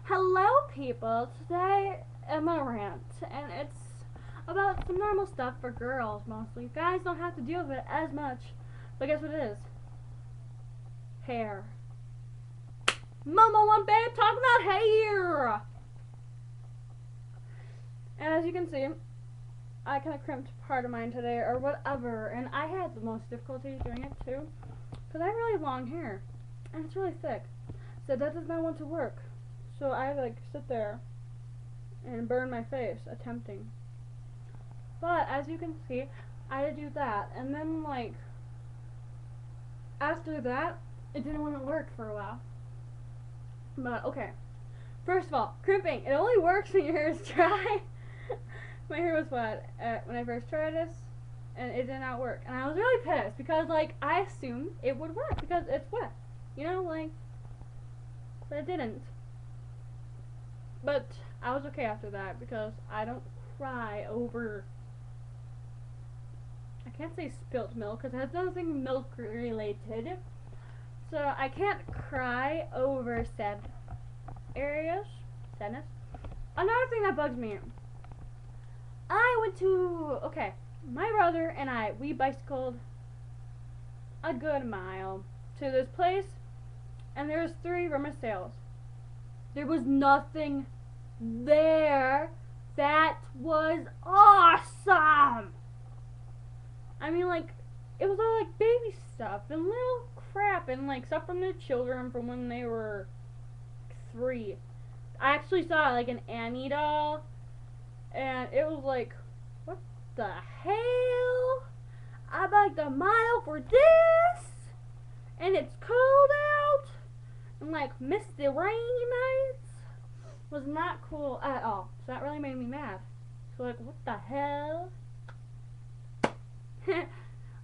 Hello, people. Today I'm a rant, and it's about some normal stuff for girls mostly. Guys don't have to deal with it as much, but guess what it is? Hair. Mama one babe talking about hair. And as you can see, I kind of crimped part of mine today or whatever, and I had the most difficulty doing it too, because I have really long hair, and it's really thick, so that does not want to work. So I like sit there and burn my face attempting. But as you can see, I had to do that, and then like after that, it didn't want to work for a while. But okay, first of all, crimping, it only works when your hair is dry. My hair was wet when I first tried this, and it did not work, and I was really pissed because like I assumed it would work because it's wet, you know, like, but it didn't. But I was okay after that because I don't cry over, I can't say spilt milk because it has nothing milk related, so I can't cry over sadness. Another thing that bugs me, I went to, okay, my brother and I, we bicycled a good mile to this place, and there was 3 rummage sales. There was nothing there that was awesome. I mean, like, it was all like baby stuff and little crap and like stuff from the children from when they were 3. I actually saw like an Annie doll, and it was like, what the hell? I biked a mile for this, and it's cold out, and like misty rainy nights was not cool at all. So that really made me mad. So like, what the hell?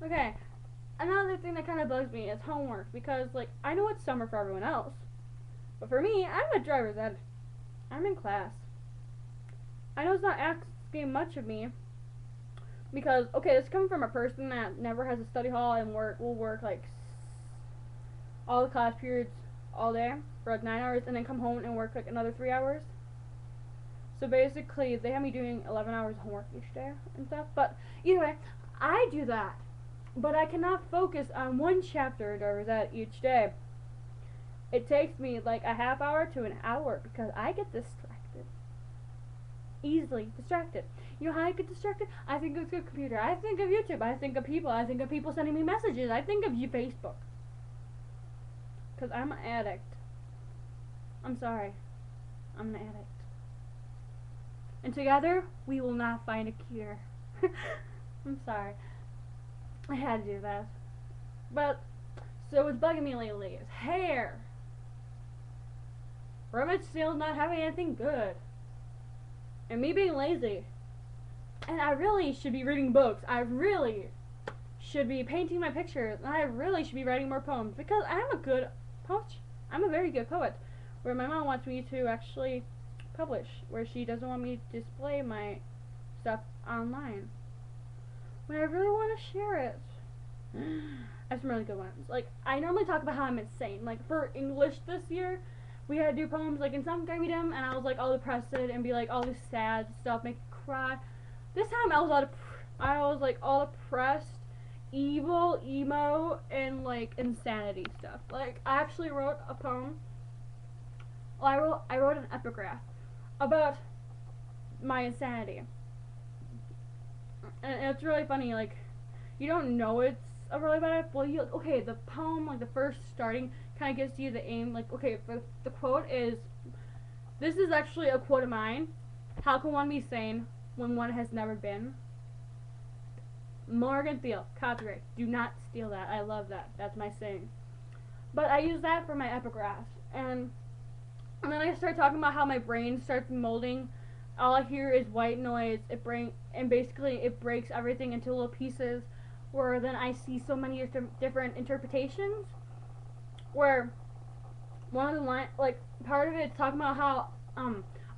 Okay, another thing that kind of bugs me is homework, because like I know it's summer for everyone else, but for me, I'm a driver's ed. I'm in class. I know it's not asking much of me, because okay, this is coming from a person that never has a study hall and will work like all the class periods all day for like 9 hours and then come home and work like another 3 hours. So basically they have me doing 11 hours of homework each day and stuff. But either way, I do that, but I cannot focus on one chapter or that each day. It takes me like a half hour to an hour because I get distracted. Easily distracted. You know how I get distracted? I think of the computer. I think of YouTube. I think of people. I think of people sending me messages. I think of you Facebook. Because I'm an addict. I'm sorry. I'm an addict. And together, we will not find a cure. I'm sorry. I had to do that. But, so what's bugging me lately is hair. Rummage sales not having anything good. And me being lazy. And I really should be reading books. I really should be painting my pictures. And I really should be writing more poems. Because I'm a good poet. I'm a very good poet. Where my mom wants me to actually publish. Where she doesn't want me to display my stuff online. When I really want to share it. I have some really good ones. Like, I normally talk about how I'm insane. Like, for English this year, we had to do poems, like, in some I read them, and I was, like, all depressed, and be, like, all this sad stuff, make me cry. This time, I was, like, all depressed, evil, emo, and, like, insanity stuff. Like, I actually wrote a poem. Well, I wrote an epigraph about my insanity. And it's really funny, like, you don't know it's a really bad, well, okay, the poem, like, the first starting kind of gives you the aim, like, okay, the quote is, this is actually a quote of mine, how can one be sane when one has never been? Morgan Thiel, copyright, do not steal that, I love that, that's my saying. But I use that for my epigraph, and then I start talking about how my brain starts molding, all I hear is white noise, and basically it breaks everything into little pieces, where then I see so many different interpretations, where one of the lines, like, part of it is talking about how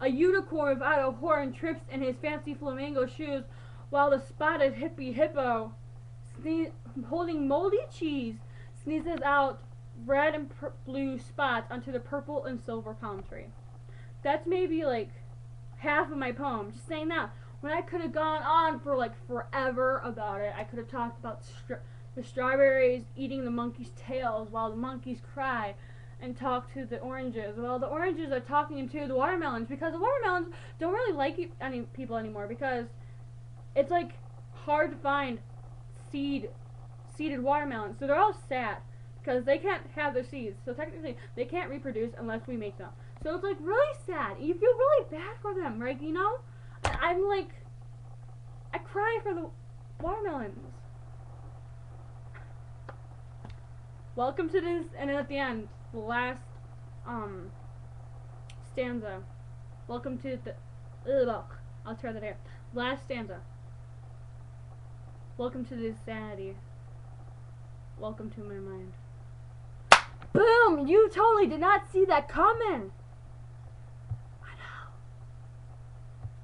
a unicorn without a horn trips in his fancy flamingo shoes, while the spotted hippie hippo holding moldy cheese sneezes out red and blue spots onto the purple and silver palm tree. That's maybe like half of my poem. Just saying that. When I could have gone on for like forever about it, I could have talked about the strawberries eating the monkeys' tails while the monkeys cry, and talk to the oranges while the oranges are talking to the watermelons, because the watermelons don't really like any people anymore, because it's like hard to find seeded watermelons, so they're all sad because they can't have their seeds, so technically they can't reproduce unless we make them. So it's like really sad. You feel really bad for them, right? You know? And I'm like, I cry for the watermelons. Welcome to this, and then at the end, the last stanza. Welcome to the I'll try that out. Last stanza. Welcome to this sanity. Welcome to my mind. Boom! You totally did not see that coming!